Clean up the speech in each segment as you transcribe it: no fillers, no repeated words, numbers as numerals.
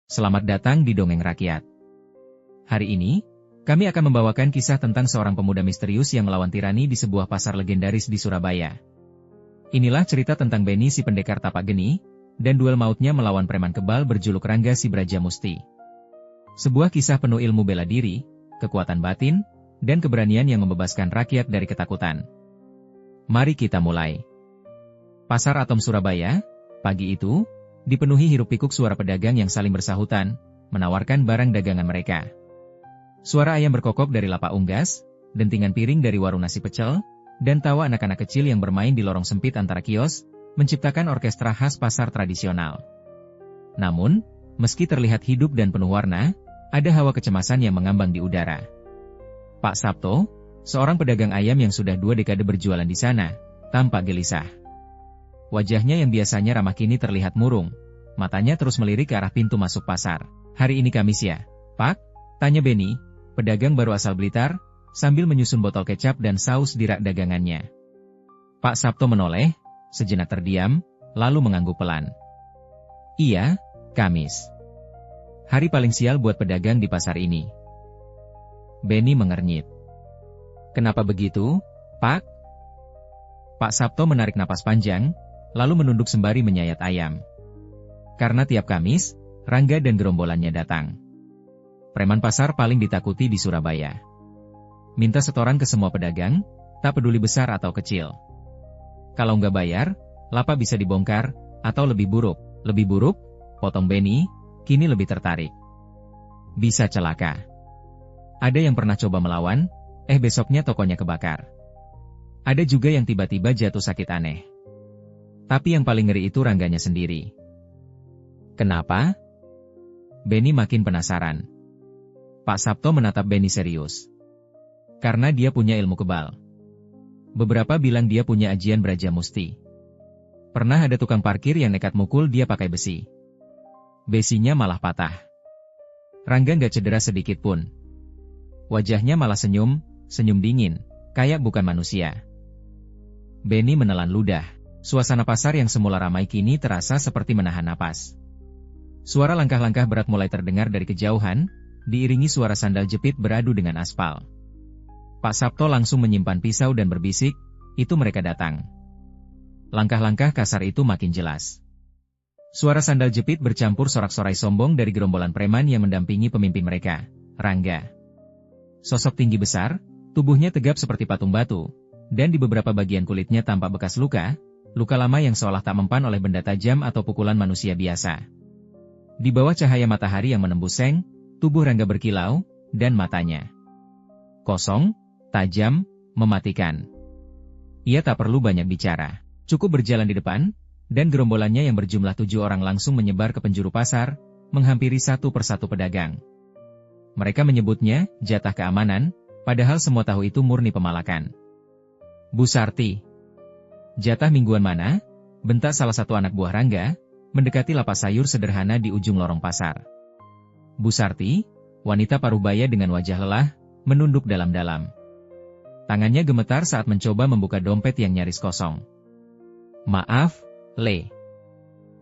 Selamat datang di Dongeng Rakyat. Hari ini, kami akan membawakan kisah tentang seorang pemuda misterius yang melawan tirani di sebuah pasar legendaris di Surabaya. Inilah cerita tentang Beni si pendekar tapak geni, dan duel mautnya melawan preman kebal berjuluk Rangga si Brajamusti. Sebuah kisah penuh ilmu bela diri, kekuatan batin, dan keberanian yang membebaskan rakyat dari ketakutan. Mari kita mulai. Pasar Atom Surabaya, pagi itu, dipenuhi hiruk-pikuk suara pedagang yang saling bersahutan, menawarkan barang dagangan mereka. Suara ayam berkokok dari lapak unggas, dentingan piring dari warung nasi pecel, dan tawa anak-anak kecil yang bermain di lorong sempit antara kios, menciptakan orkestra khas pasar tradisional. Namun, meski terlihat hidup dan penuh warna, ada hawa kecemasan yang mengambang di udara. Pak Sabto, seorang pedagang ayam yang sudah 2 dekade berjualan di sana, tampak gelisah. Wajahnya yang biasanya ramah kini terlihat murung, matanya terus melirik ke arah pintu masuk pasar. Hari ini Kamis ya, Pak? Tanya Beni, pedagang baru asal Blitar, sambil menyusun botol kecap dan saus di rak dagangannya. Pak Sabto menoleh, sejenak terdiam, lalu mengangguk pelan. Iya, Kamis. Hari paling sial buat pedagang di pasar ini. Beni mengernyit. Kenapa begitu, Pak? Pak Sabto menarik napas panjang, lalu menunduk sembari menyayat ayam. Karena tiap Kamis, Rangga dan gerombolannya datang. Preman pasar paling ditakuti di Surabaya. Minta setoran ke semua pedagang, tak peduli besar atau kecil. Kalau nggak bayar, lapak bisa dibongkar, atau lebih buruk, potong Beni, kini lebih tertarik. Bisa celaka. Ada yang pernah coba melawan, besoknya tokonya kebakar. Ada juga yang tiba-tiba jatuh sakit aneh. Tapi yang paling ngeri itu Rangganya sendiri. Kenapa? Beni makin penasaran. Pak Sabto menatap Beni serius. Karena dia punya ilmu kebal. Beberapa bilang dia punya ajian Brajamusti. Pernah ada tukang parkir yang nekat mukul dia pakai besi. Besinya malah patah. Rangga nggak cedera sedikit pun. Wajahnya malah senyum dingin, kayak bukan manusia. Beni menelan ludah. Suasana pasar yang semula ramai kini terasa seperti menahan napas. Suara langkah-langkah berat mulai terdengar dari kejauhan, diiringi suara sandal jepit beradu dengan aspal. Pak Sabto langsung menyimpan pisau dan berbisik, itu mereka datang. Langkah-langkah kasar itu makin jelas. Suara sandal jepit bercampur sorak-sorai sombong dari gerombolan preman yang mendampingi pemimpin mereka, Rangga. Sosok tinggi besar, tubuhnya tegap seperti patung batu, dan di beberapa bagian kulitnya tampak bekas luka lama yang seolah tak mempan oleh benda tajam atau pukulan manusia biasa. Di bawah cahaya matahari yang menembus seng, tubuh Rangga berkilau, dan matanya kosong, tajam, mematikan. Ia tak perlu banyak bicara, cukup berjalan di depan, dan gerombolannya yang berjumlah 7 orang langsung menyebar ke penjuru pasar, menghampiri satu persatu pedagang. Mereka menyebutnya jatah keamanan, padahal semua tahu itu murni pemalakan. Bu Sarti. Jatah mingguan mana? Bentak salah satu anak buah Rangga, mendekati lapak sayur sederhana di ujung lorong pasar. Bu Sarti, wanita parubaya dengan wajah lelah, menunduk dalam-dalam. Tangannya gemetar saat mencoba membuka dompet yang nyaris kosong. Maaf, Le.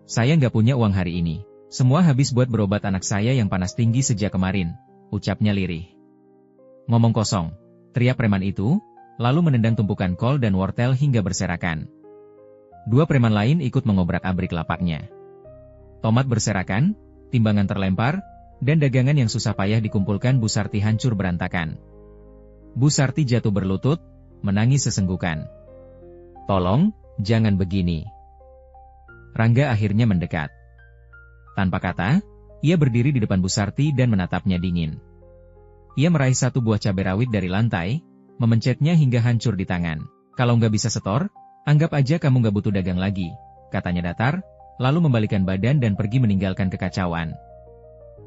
Saya nggak punya uang hari ini. Semua habis buat berobat anak saya yang panas tinggi sejak kemarin, ucapnya lirih. Ngomong kosong, teriak preman itu, lalu menendang tumpukan kol dan wortel hingga berserakan. 2 preman lain ikut mengobrak-abrik lapaknya. Tomat berserakan, timbangan terlempar, dan dagangan yang susah payah dikumpulkan Bu Sarti hancur berantakan. Bu Sarti jatuh berlutut, menangis sesenggukan. Tolong, jangan begini. Rangga akhirnya mendekat. Tanpa kata, ia berdiri di depan Bu Sarti dan menatapnya dingin. Ia meraih satu buah cabai rawit dari lantai, memencetnya hingga hancur di tangan. Kalau nggak bisa setor, anggap aja kamu nggak butuh dagang lagi, katanya datar, lalu membalikan badan dan pergi meninggalkan kekacauan.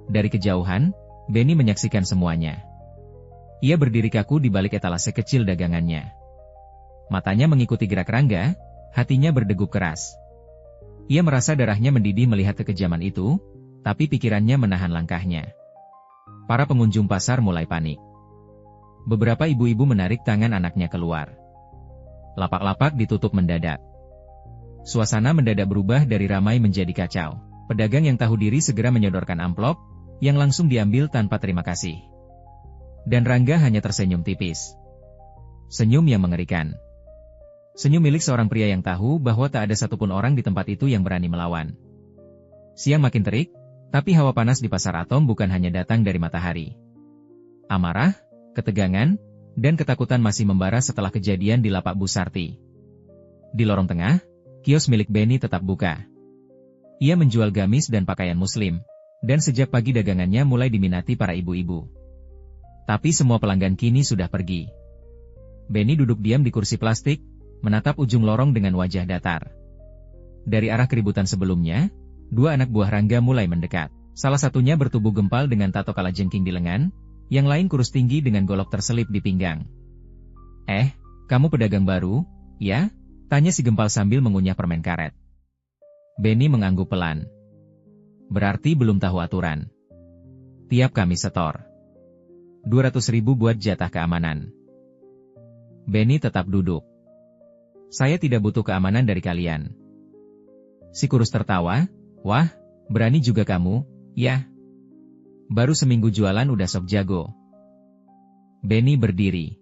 Dari kejauhan, Beni menyaksikan semuanya. Ia berdiri kaku di balik etalase kecil dagangannya. Matanya mengikuti gerak Rangga, hatinya berdegup keras. Ia merasa darahnya mendidih melihat kekejaman itu, tapi pikirannya menahan langkahnya. Para pengunjung pasar mulai panik. Beberapa ibu-ibu menarik tangan anaknya keluar. Lapak-lapak ditutup mendadak. Suasana mendadak berubah dari ramai menjadi kacau. Pedagang yang tahu diri segera menyodorkan amplop, yang langsung diambil tanpa terima kasih. Dan Rangga hanya tersenyum tipis. Senyum yang mengerikan. Senyum milik seorang pria yang tahu bahwa tak ada satupun orang di tempat itu yang berani melawan. Siang makin terik, tapi hawa panas di pasar Atom bukan hanya datang dari matahari. Amarah, ketegangan, dan ketakutan masih membara setelah kejadian di lapak Bu Sarti. Di lorong tengah, kios milik Benny tetap buka. Ia menjual gamis dan pakaian muslim, dan sejak pagi dagangannya mulai diminati para ibu-ibu. Tapi semua pelanggan kini sudah pergi. Benny duduk diam di kursi plastik, menatap ujung lorong dengan wajah datar. Dari arah keributan sebelumnya, dua anak buah Rangga mulai mendekat. Salah satunya bertubuh gempal dengan tato kalajengking di lengan, yang lain kurus tinggi dengan golok terselip di pinggang. Kamu pedagang baru, ya? Tanya si gempal sambil mengunyah permen karet. Benny mengangguk pelan. Berarti belum tahu aturan. Tiap kami setor 200.000 buat jatah keamanan. Benny tetap duduk. Saya tidak butuh keamanan dari kalian. Si kurus tertawa. Wah, berani juga kamu, ya? Baru seminggu jualan udah sok jago. Benny berdiri.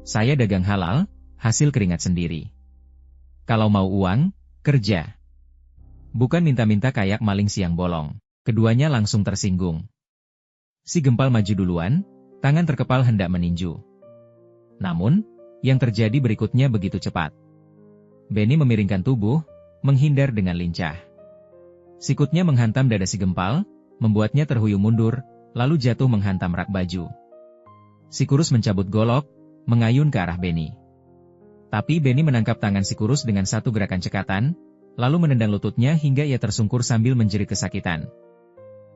Saya dagang halal, hasil keringat sendiri. Kalau mau uang, kerja. Bukan minta-minta kayak maling siang bolong. Keduanya langsung tersinggung. Si gempal maju duluan, tangan terkepal hendak meninju. Namun, yang terjadi berikutnya begitu cepat. Benny memiringkan tubuh, menghindar dengan lincah. Sikutnya menghantam dada si gempal, membuatnya terhuyung mundur, lalu jatuh menghantam rak baju. Si kurus mencabut golok, mengayun ke arah Benny. Tapi Benny menangkap tangan si kurus dengan satu gerakan cekatan, lalu menendang lututnya hingga ia tersungkur sambil menjerit kesakitan.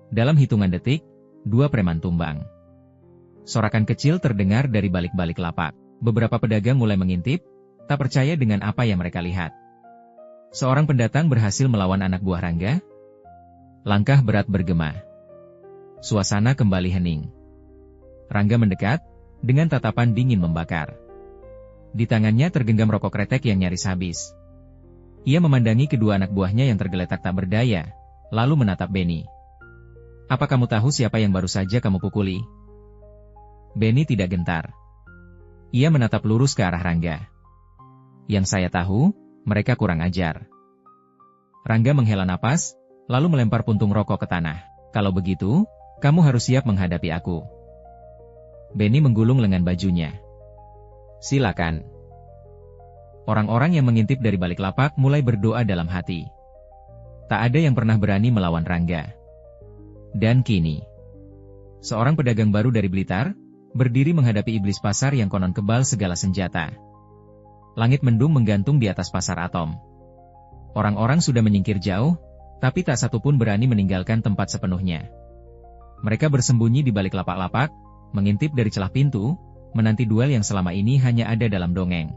Dalam hitungan detik, dua preman tumbang. Sorakan kecil terdengar dari balik-balik lapak. Beberapa pedagang mulai mengintip, tak percaya dengan apa yang mereka lihat. Seorang pendatang berhasil melawan anak buah Rangga. Langkah berat bergema. Suasana kembali hening. Rangga mendekat, dengan tatapan dingin membakar. Di tangannya tergenggam rokok kretek yang nyaris habis. Ia memandangi kedua anak buahnya yang tergeletak tak berdaya, lalu menatap Benny. Apa kamu tahu siapa yang baru saja kamu pukuli? Benny tidak gentar. Ia menatap lurus ke arah Rangga. Yang saya tahu, mereka kurang ajar. Rangga menghela napas, lalu melempar puntung rokok ke tanah. Kalau begitu, kamu harus siap menghadapi aku. Benny menggulung lengan bajunya. Silakan. Orang-orang yang mengintip dari balik lapak mulai berdoa dalam hati. Tak ada yang pernah berani melawan Rangga. Dan kini, seorang pedagang baru dari Blitar, berdiri menghadapi iblis pasar yang konon kebal segala senjata. Langit mendung menggantung di atas pasar Atom. Orang-orang sudah menyingkir jauh, tapi tak satu pun berani meninggalkan tempat sepenuhnya. Mereka bersembunyi di balik lapak-lapak, mengintip dari celah pintu, menanti duel yang selama ini hanya ada dalam dongeng.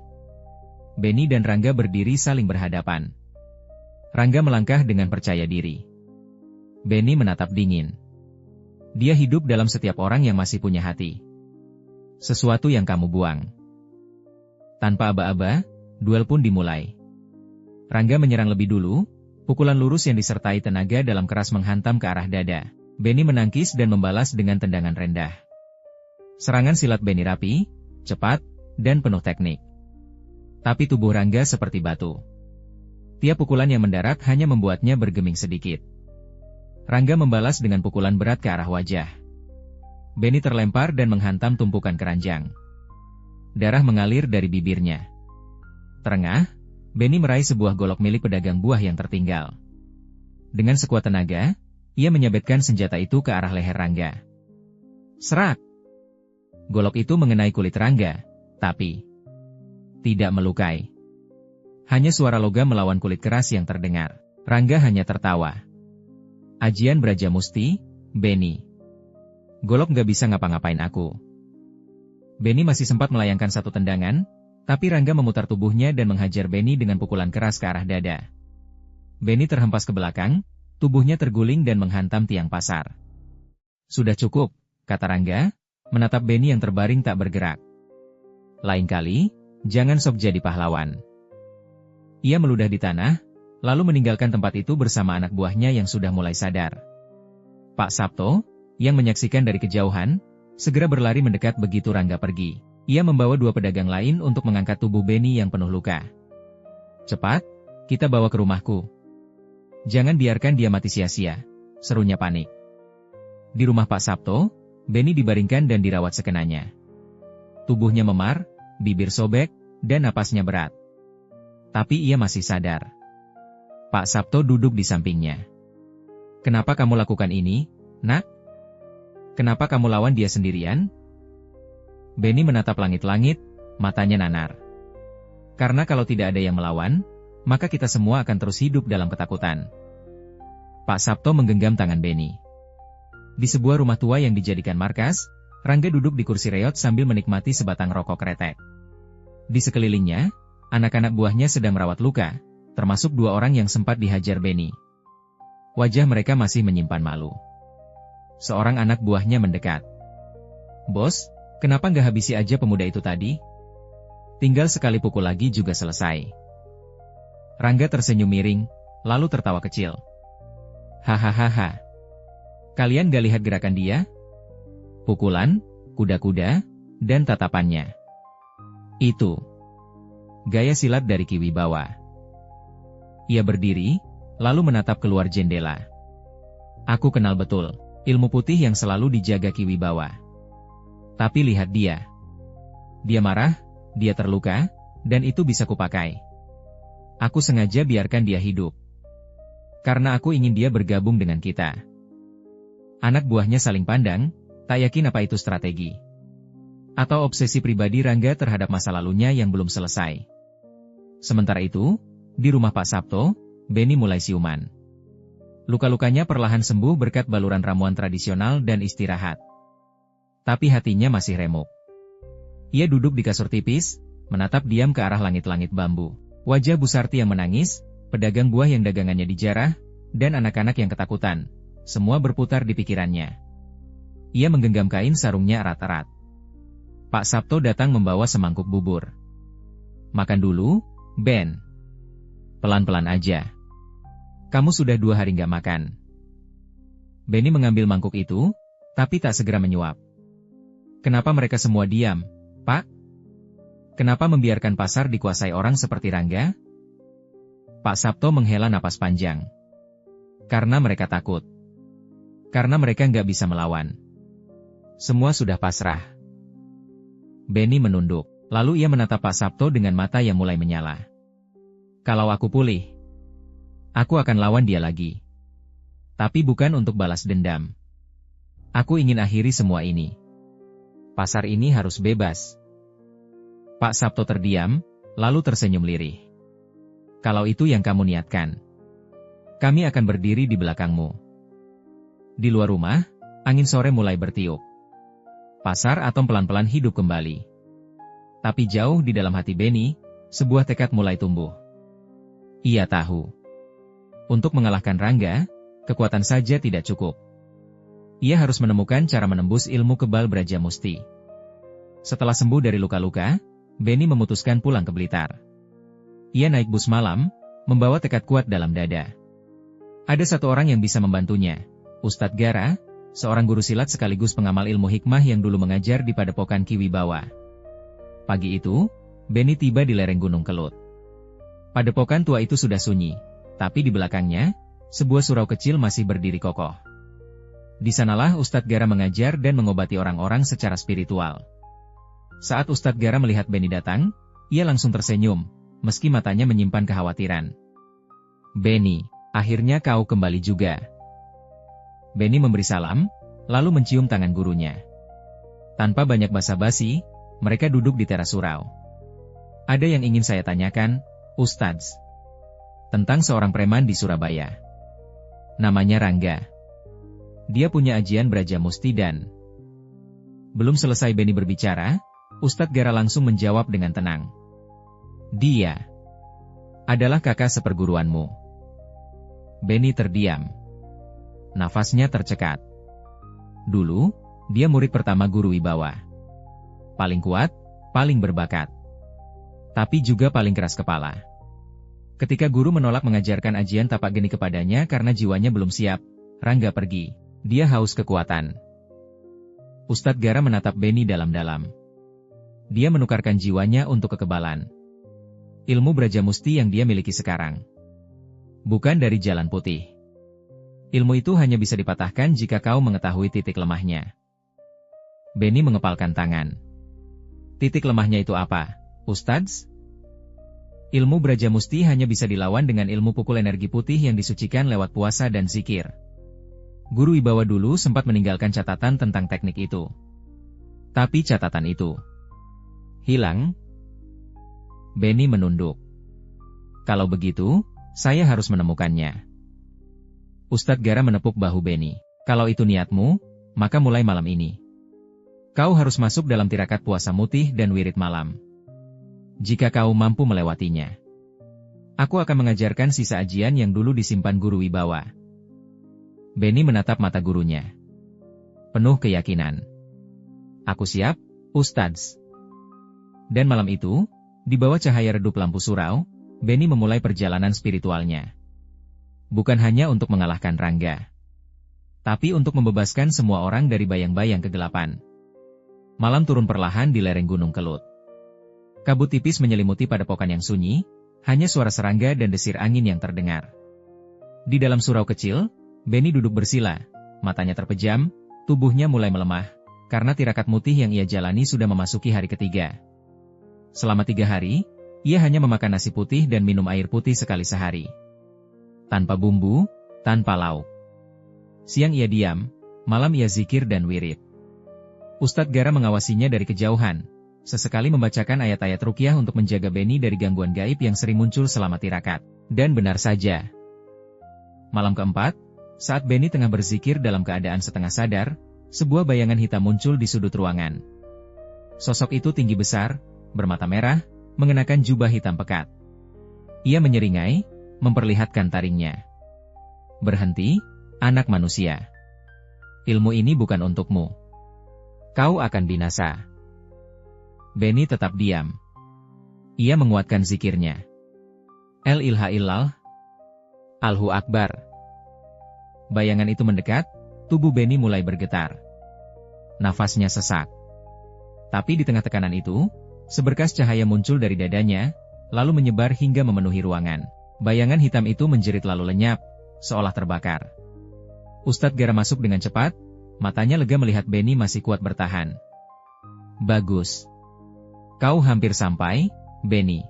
Benny dan Rangga berdiri saling berhadapan. Rangga melangkah dengan percaya diri. Benny menatap dingin. Dia hidup dalam setiap orang yang masih punya hati. Sesuatu yang kamu buang. Tanpa aba-aba, duel pun dimulai. Rangga menyerang lebih dulu, pukulan lurus yang disertai tenaga dalam keras menghantam ke arah dada. Benny menangkis dan membalas dengan tendangan rendah. Serangan silat Benny rapi, cepat, dan penuh teknik. Tapi tubuh Rangga seperti batu. Tiap pukulan yang mendarat hanya membuatnya bergeming sedikit. Rangga membalas dengan pukulan berat ke arah wajah. Benny terlempar dan menghantam tumpukan keranjang. Darah mengalir dari bibirnya. Terengah, Benny meraih sebuah golok milik pedagang buah yang tertinggal. Dengan sekuat tenaga, ia menyabetkan senjata itu ke arah leher Rangga. Serak! Golok itu mengenai kulit Rangga, tapi tidak melukai. Hanya suara logam melawan kulit keras yang terdengar. Rangga hanya tertawa. Ajian Braja Musti, Benny. Golok gak bisa ngapa-ngapain aku. Benny masih sempat melayangkan satu tendangan, tapi Rangga memutar tubuhnya dan menghajar Benny dengan pukulan keras ke arah dada. Benny terhempas ke belakang, tubuhnya terguling dan menghantam tiang pasar. Sudah cukup, kata Rangga, menatap Benny yang terbaring tak bergerak. Lain kali, jangan sok jadi pahlawan. Ia meludah di tanah, lalu meninggalkan tempat itu bersama anak buahnya yang sudah mulai sadar. Pak Sabto, yang menyaksikan dari kejauhan, segera berlari mendekat begitu Rangga pergi. Ia membawa 2 pedagang lain untuk mengangkat tubuh Beni yang penuh luka. "Cepat, kita bawa ke rumahku. Jangan biarkan dia mati sia-sia," serunya panik. Di rumah Pak Sabto, Beni dibaringkan dan dirawat sekenanya. Tubuhnya memar, bibir sobek, dan napasnya berat. Tapi ia masih sadar. Pak Sabto duduk di sampingnya. "Kenapa kamu lakukan ini, Nak? Kenapa kamu lawan dia sendirian?" Beni menatap langit-langit, matanya nanar. "Karena kalau tidak ada yang melawan, maka kita semua akan terus hidup dalam ketakutan." Pak Sabto menggenggam tangan Beni. Di sebuah rumah tua yang dijadikan markas, Rangga duduk di kursi reot sambil menikmati sebatang rokok kretek. Di sekelilingnya, anak-anak buahnya sedang merawat luka, termasuk 2 orang yang sempat dihajar Beni. Wajah mereka masih menyimpan malu. Seorang anak buahnya mendekat. "Bos, kenapa nggak habisi aja pemuda itu tadi? Tinggal sekali pukul lagi juga selesai." Rangga tersenyum miring, lalu tertawa kecil. "Hahaha. Kalian gak lihat gerakan dia? Pukulan, kuda-kuda, dan tatapannya. Itu gaya silat dari Ki Wibawa." Ia berdiri, lalu menatap keluar jendela. "Aku kenal betul ilmu putih yang selalu dijaga Ki Wibawa. Tapi lihat dia. Dia marah, dia terluka, dan itu bisa kupakai. Aku sengaja biarkan dia hidup. Karena aku ingin dia bergabung dengan kita." Anak buahnya saling pandang, tak yakin apa itu strategi atau obsesi pribadi Rangga terhadap masa lalunya yang belum selesai. Sementara itu, di rumah Pak Sabto, Beni mulai siuman. Luka-lukanya perlahan sembuh berkat baluran ramuan tradisional dan istirahat. Tapi hatinya masih remuk. Ia duduk di kasur tipis, menatap diam ke arah langit-langit bambu. Wajah Bu Sarti yang menangis, pedagang buah yang dagangannya dijarah, dan anak-anak yang ketakutan. Semua berputar di pikirannya. Ia menggenggam kain sarungnya erat-erat. Pak Sabto datang membawa semangkuk bubur. "Makan dulu, Ben. Pelan-pelan aja. Kamu sudah 2 hari nggak makan." Beni mengambil mangkuk itu, tapi tak segera menyuap. "Kenapa mereka semua diam, Pak? Kenapa membiarkan pasar dikuasai orang seperti Rangga?" Pak Sabto menghela napas panjang. "Karena mereka takut. Karena mereka nggak bisa melawan. Semua sudah pasrah." Beni menunduk, lalu ia menatap Pak Sabto dengan mata yang mulai menyala. "Kalau aku pulih, aku akan lawan dia lagi. Tapi bukan untuk balas dendam. Aku ingin akhiri semua ini. Pasar ini harus bebas." Pak Sabto terdiam, lalu tersenyum lirih. "Kalau itu yang kamu niatkan, kami akan berdiri di belakangmu." Di luar rumah, angin sore mulai bertiup. Pasar Atom pelan-pelan hidup kembali. Tapi jauh di dalam hati Beni, sebuah tekad mulai tumbuh. Ia tahu, untuk mengalahkan Rangga, kekuatan saja tidak cukup. Ia harus menemukan cara menembus ilmu kebal Braja Musti. Setelah sembuh dari luka-luka, Beni memutuskan pulang ke Blitar. Ia naik bus malam, membawa tekad kuat dalam dada. Ada 1 orang yang bisa membantunya. Ustadz Gara, seorang guru silat sekaligus pengamal ilmu hikmah yang dulu mengajar di padepokan Ki Wibawa. Pagi itu, Beni tiba di lereng Gunung Kelut. Padepokan tua itu sudah sunyi, tapi di belakangnya, sebuah surau kecil masih berdiri kokoh. Di sanalah Ustadz Gara mengajar dan mengobati orang-orang secara spiritual. Saat Ustadz Gara melihat Beni datang, ia langsung tersenyum, meski matanya menyimpan kekhawatiran. "Beni, akhirnya kau kembali juga." Beni memberi salam, lalu mencium tangan gurunya. Tanpa banyak basa-basi, mereka duduk di teras surau. "Ada yang ingin saya tanyakan, Ustadz. Tentang seorang preman di Surabaya. Namanya Rangga. Dia punya ajian Braja Musti dan..." Belum selesai Beni berbicara, Ustadz Gara langsung menjawab dengan tenang. "Dia adalah kakak seperguruanmu." Beni terdiam. Nafasnya tercekat. Dulu, dia murid pertama guru Wibawa. Paling kuat, paling berbakat. Tapi juga paling keras kepala. Ketika guru menolak mengajarkan ajian tapak geni kepadanya karena jiwanya belum siap, Rangga pergi. Dia haus kekuatan. Ustadz Gara menatap Beni dalam-dalam. Dia menukarkan jiwanya untuk kekebalan. Ilmu Brajamusti yang dia miliki sekarang. Bukan dari jalan putih. Ilmu itu hanya bisa dipatahkan jika kau mengetahui titik lemahnya. Beni mengepalkan tangan. Titik lemahnya itu apa, Ustadz? Ilmu Brajamusti hanya bisa dilawan dengan ilmu pukul energi putih yang disucikan lewat puasa dan zikir. Guru Wibawa dulu sempat meninggalkan catatan tentang teknik itu. Tapi catatan itu hilang. Beni menunduk. Kalau begitu, saya harus menemukannya. Ustadz Gara menepuk bahu Beni. Kalau itu niatmu, maka mulai malam ini. Kau harus masuk dalam tirakat puasa mutih dan wirid malam. Jika kau mampu melewatinya, aku akan mengajarkan sisa ajian yang dulu disimpan Guru Wibawa. Beni menatap mata gurunya. Penuh keyakinan. Aku siap, Ustadz. Dan malam itu, di bawah cahaya redup lampu surau, Beni memulai perjalanan spiritualnya. Bukan hanya untuk mengalahkan Rangga, tapi untuk membebaskan semua orang dari bayang-bayang kegelapan. Malam turun perlahan di lereng Gunung Kelut. Kabut tipis menyelimuti padepokan yang sunyi, hanya suara serangga dan desir angin yang terdengar. Di dalam surau kecil, Beni duduk bersila, matanya terpejam, tubuhnya mulai melemah, karena tirakat mutih yang ia jalani sudah memasuki hari ketiga. Selama 3 hari, ia hanya memakan nasi putih dan minum air putih sekali sehari. Tanpa bumbu, tanpa lauk. Siang ia diam, malam ia zikir dan wirid. Ustadz Gara mengawasinya dari kejauhan, sesekali membacakan ayat-ayat ruqyah untuk menjaga Beni dari gangguan gaib yang sering muncul selama tirakat. Dan benar saja. Malam keempat, saat Beni tengah berzikir dalam keadaan setengah sadar, sebuah bayangan hitam muncul di sudut ruangan. Sosok itu tinggi besar, bermata merah, mengenakan jubah hitam pekat. Ia menyeringai, memperlihatkan taringnya. Berhenti, anak manusia. Ilmu ini bukan untukmu. Kau akan binasa. Beni tetap diam. Ia menguatkan zikirnya. El ilaha illallah. Allahu Akbar. Bayangan itu mendekat, tubuh Beni mulai bergetar. Nafasnya sesak. Tapi di tengah tekanan itu, seberkas cahaya muncul dari dadanya, lalu menyebar hingga memenuhi ruangan. Bayangan hitam itu menjerit lalu lenyap, seolah terbakar. Ustadz Gara masuk dengan cepat, matanya lega melihat Beni masih kuat bertahan. Bagus. Kau hampir sampai, Beni.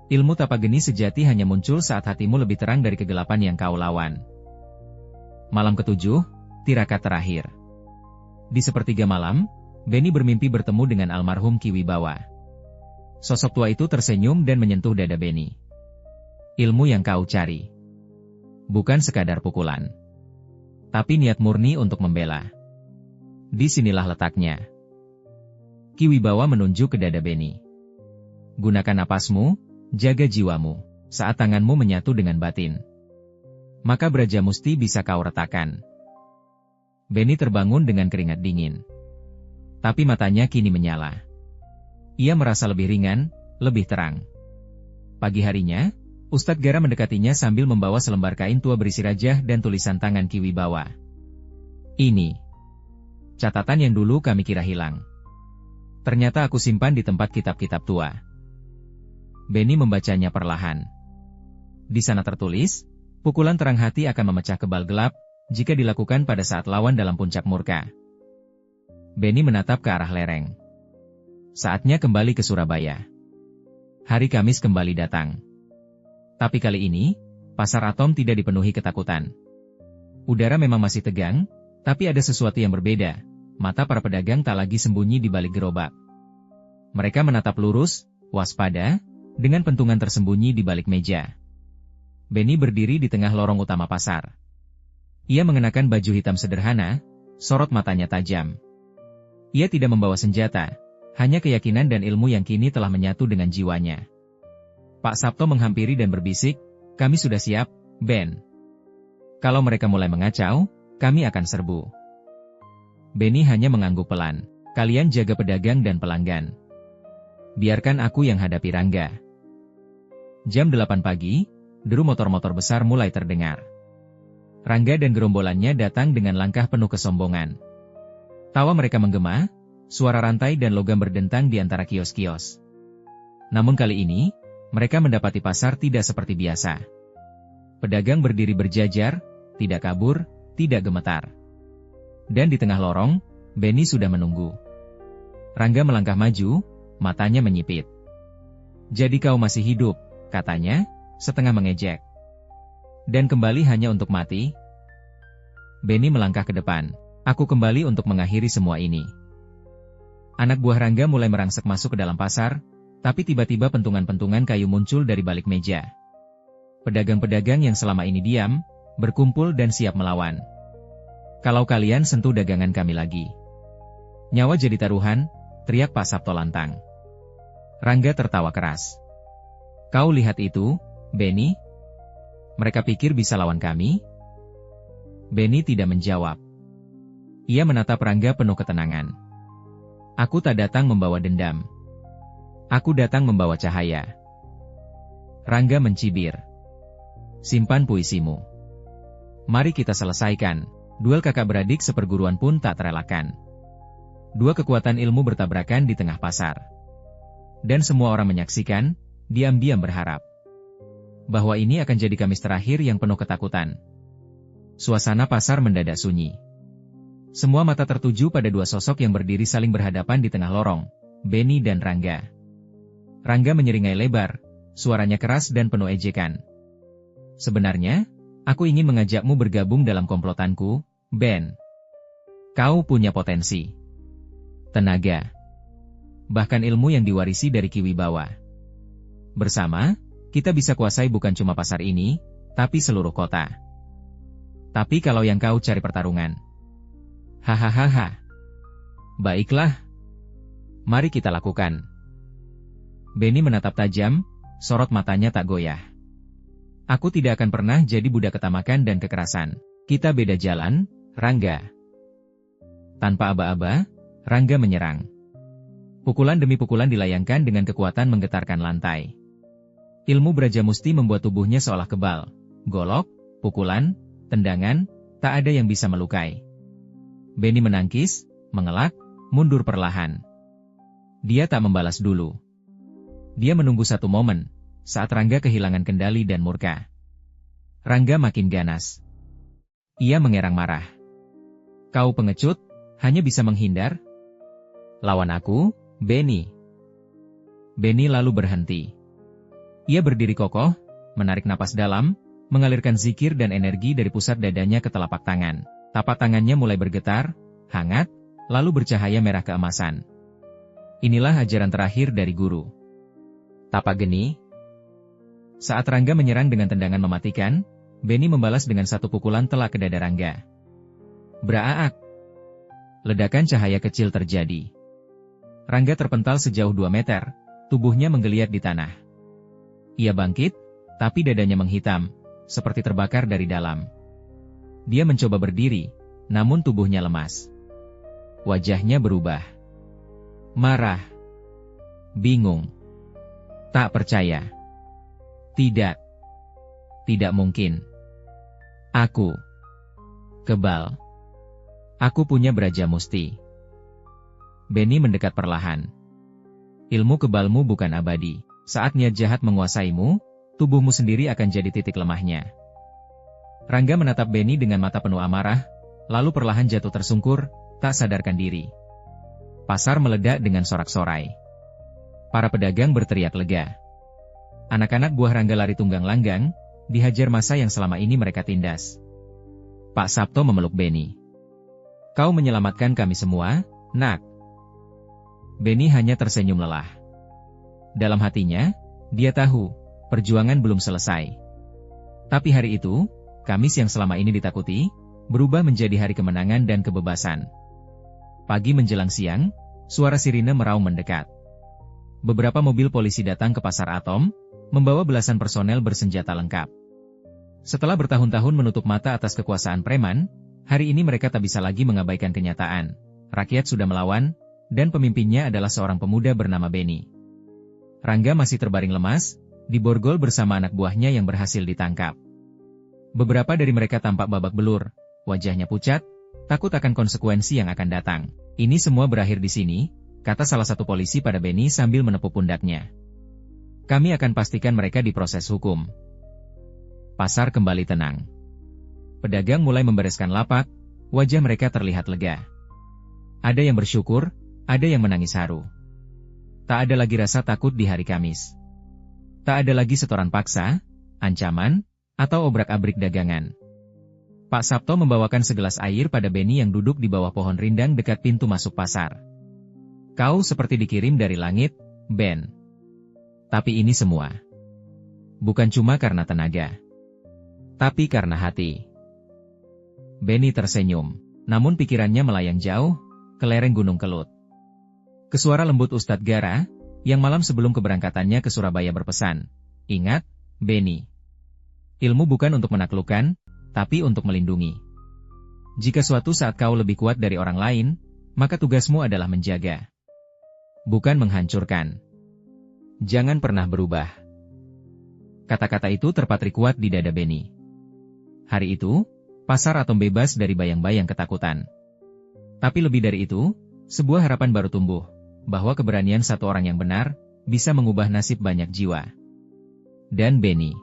Ilmu tapak geni sejati hanya muncul saat hatimu lebih terang dari kegelapan yang kau lawan. Malam ketujuh, tirakat terakhir. Di sepertiga malam, Beni bermimpi bertemu dengan almarhum Ki Wibawa. Sosok tua itu tersenyum dan menyentuh dada Beni. Ilmu yang kau cari. Bukan sekadar pukulan. Tapi niat murni untuk membela. Disinilah letaknya. Ki Wibawa menunjuk ke dada Beni. Gunakan napasmu, jaga jiwamu, saat tanganmu menyatu dengan batin. Maka Brajamusti bisa kau retakan. Beni terbangun dengan keringat dingin. Tapi matanya kini menyala. Ia merasa lebih ringan, lebih terang. Pagi harinya, Ustadz Gara mendekatinya sambil membawa selembar kain tua berisi rajah dan tulisan tangan Ki Wibawa. Ini catatan yang dulu kami kira hilang. Ternyata aku simpan di tempat kitab-kitab tua. Beni membacanya perlahan. Di sana tertulis, pukulan terang hati akan memecah kebal gelap, jika dilakukan pada saat lawan dalam puncak murka. Beni menatap ke arah lereng. Saatnya kembali ke Surabaya. Hari Kamis kembali datang. Tapi kali ini, pasar Atom tidak dipenuhi ketakutan. Udara memang masih tegang, tapi ada sesuatu yang berbeda. Mata para pedagang tak lagi sembunyi di balik gerobak. Mereka menatap lurus, waspada, dengan pentungan tersembunyi di balik meja. Beni berdiri di tengah lorong utama pasar. Ia mengenakan baju hitam sederhana, sorot matanya tajam. Ia tidak membawa senjata, hanya keyakinan dan ilmu yang kini telah menyatu dengan jiwanya. Pak Sabto menghampiri dan berbisik, kami sudah siap, Ben. Kalau mereka mulai mengacau, kami akan serbu. Beni hanya mengangguk pelan. Kalian jaga pedagang dan pelanggan. Biarkan aku yang hadapi Rangga. Jam 8 pagi, deru motor-motor besar mulai terdengar. Rangga dan gerombolannya datang dengan langkah penuh kesombongan. Tawa mereka menggema, suara rantai dan logam berdentang di antara kios-kios. Namun kali ini, mereka mendapati pasar tidak seperti biasa. Pedagang berdiri berjajar, tidak kabur, tidak gemetar. Dan di tengah lorong, Benny sudah menunggu. Rangga melangkah maju, matanya menyipit. "Jadi kau masih hidup," katanya, setengah mengejek. "Dan kembali hanya untuk mati?" Benny melangkah ke depan. "Aku kembali untuk mengakhiri semua ini." Anak buah Rangga mulai merangsek masuk ke dalam pasar, tapi tiba-tiba pentungan-pentungan kayu muncul dari balik meja. Pedagang-pedagang yang selama ini diam, berkumpul dan siap melawan. "Kalau kalian sentuh dagangan kami lagi, nyawa jadi taruhan," teriak Pak Sabto lantang. Rangga tertawa keras. "Kau lihat itu, Benny? Mereka pikir bisa lawan kami?" Benny tidak menjawab. Ia menatap Rangga penuh ketenangan. "Aku tak datang membawa dendam. Aku datang membawa cahaya." Rangga mencibir. "Simpan puisimu. Mari kita selesaikan." Duel kakak beradik seperguruan pun tak terelakkan. Dua kekuatan ilmu bertabrakan di tengah pasar. Dan semua orang menyaksikan, diam-diam berharap bahwa ini akan jadi Kamis terakhir yang penuh ketakutan. Suasana pasar mendadak sunyi. Semua mata tertuju pada dua sosok yang berdiri saling berhadapan di tengah lorong, Benny dan Rangga. Rangga menyeringai lebar, suaranya keras dan penuh ejekan. "Sebenarnya, aku ingin mengajakmu bergabung dalam komplotanku, Ben. Kau punya potensi, tenaga, bahkan ilmu yang diwarisi dari Kiwibawa. Bersama, kita bisa kuasai bukan cuma pasar ini, tapi seluruh kota. Tapi kalau yang kau cari pertarungan..." "Hahaha. Baiklah. Mari kita lakukan." Benny menatap tajam, sorot matanya tak goyah. "Aku tidak akan pernah jadi budak ketamakan dan kekerasan. Kita beda jalan, Rangga." Tanpa aba-aba, Rangga menyerang. Pukulan demi pukulan dilayangkan dengan kekuatan menggetarkan lantai. Ilmu Brajamusti membuat tubuhnya seolah kebal. Golok, pukulan, tendangan, tak ada yang bisa melukai. Benny menangkis, mengelak, mundur perlahan. Dia tak membalas dulu. Dia menunggu satu momen, saat Rangga kehilangan kendali dan murka. Rangga makin ganas. Ia mengerang marah. "Kau pengecut, hanya bisa menghindar? Lawan aku, Benny." Benny lalu berhenti. Ia berdiri kokoh, menarik napas dalam, mengalirkan zikir dan energi dari pusat dadanya ke telapak tangan. Tapak tangannya mulai bergetar, hangat, lalu bercahaya merah keemasan. Inilah ajaran terakhir dari guru. Tapak geni. Saat Rangga menyerang dengan tendangan mematikan, Benny membalas dengan satu pukulan telak ke dada Rangga. Braak! Ledakan cahaya kecil terjadi. Rangga terpental sejauh 2 meter, tubuhnya menggeliat di tanah. Ia bangkit, tapi dadanya menghitam, seperti terbakar dari dalam. Dia mencoba berdiri, namun tubuhnya lemas. Wajahnya berubah. Marah. Bingung. Tak percaya. Tidak. Tidak mungkin. Aku. Kebal. Aku punya Brajamusti. Benny mendekat perlahan. Ilmu kebalmu bukan abadi. Saat niat jahat menguasaimu, tubuhmu sendiri akan jadi titik lemahnya. Rangga menatap Benny dengan mata penuh amarah, lalu perlahan jatuh tersungkur, tak sadarkan diri. Pasar meledak dengan sorak-sorai. Para pedagang berteriak lega. Anak-anak buah Rangga lari tunggang langgang, dihajar massa yang selama ini mereka tindas. Pak Sabto memeluk Benny. Kau menyelamatkan kami semua, nak. Benny hanya tersenyum lelah. Dalam hatinya, dia tahu, perjuangan belum selesai. Tapi hari itu, Kamis yang selama ini ditakuti, berubah menjadi hari kemenangan dan kebebasan. Pagi menjelang siang, suara sirine meraung mendekat. Beberapa mobil polisi datang ke pasar Atom, membawa belasan personel bersenjata lengkap. Setelah bertahun-tahun menutup mata atas kekuasaan preman, hari ini mereka tak bisa lagi mengabaikan kenyataan. Rakyat sudah melawan, dan pemimpinnya adalah seorang pemuda bernama Benny. Rangga masih terbaring lemas, diborgol bersama anak buahnya yang berhasil ditangkap. Beberapa dari mereka tampak babak belur, wajahnya pucat, takut akan konsekuensi yang akan datang. Ini semua berakhir di sini, kata salah satu polisi pada Benny sambil menepuk pundaknya. Kami akan pastikan mereka diproses hukum. Pasar kembali tenang. Pedagang mulai membereskan lapak, wajah mereka terlihat lega. Ada yang bersyukur, ada yang menangis haru. Tak ada lagi rasa takut di hari Kamis. Tak ada lagi setoran paksa, ancaman, atau obrak-abrik dagangan. Pak Sabto membawakan segelas air pada Benny yang duduk di bawah pohon rindang dekat pintu masuk pasar. Kau seperti dikirim dari langit, Ben. Tapi ini semua bukan cuma karena tenaga, tapi karena hati. Benny tersenyum, namun pikirannya melayang jauh, ke lereng Gunung Kelut. Ke suara lembut Ustadz Gara, yang malam sebelum keberangkatannya ke Surabaya berpesan, ingat, Benny. Ilmu bukan untuk menaklukkan, tapi untuk melindungi. Jika suatu saat kau lebih kuat dari orang lain, maka tugasmu adalah menjaga. Bukan menghancurkan. Jangan pernah berubah. Kata-kata itu terpatri kuat di dada Benny. Hari itu, pasar Atom bebas dari bayang-bayang ketakutan. Tapi lebih dari itu, sebuah harapan baru tumbuh, bahwa keberanian satu orang yang benar, bisa mengubah nasib banyak jiwa. Dan Benny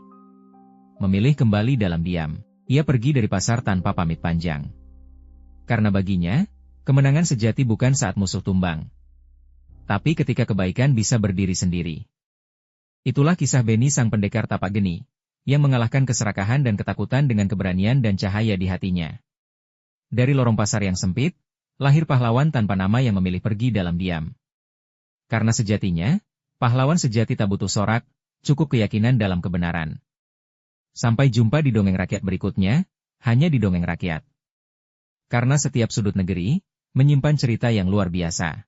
memilih kembali dalam diam. Ia pergi dari pasar tanpa pamit panjang. Karena baginya, kemenangan sejati bukan saat musuh tumbang, tapi ketika kebaikan bisa berdiri sendiri. Itulah kisah Benny sang pendekar tapak geni, yang mengalahkan keserakahan dan ketakutan dengan keberanian dan cahaya di hatinya. Dari lorong pasar yang sempit, lahir pahlawan tanpa nama yang memilih pergi dalam diam. Karena sejatinya, pahlawan sejati tak butuh sorak, cukup keyakinan dalam kebenaran. Sampai jumpa di dongeng rakyat berikutnya, hanya di Dongeng Rakyat. Karena setiap sudut negeri, menyimpan cerita yang luar biasa.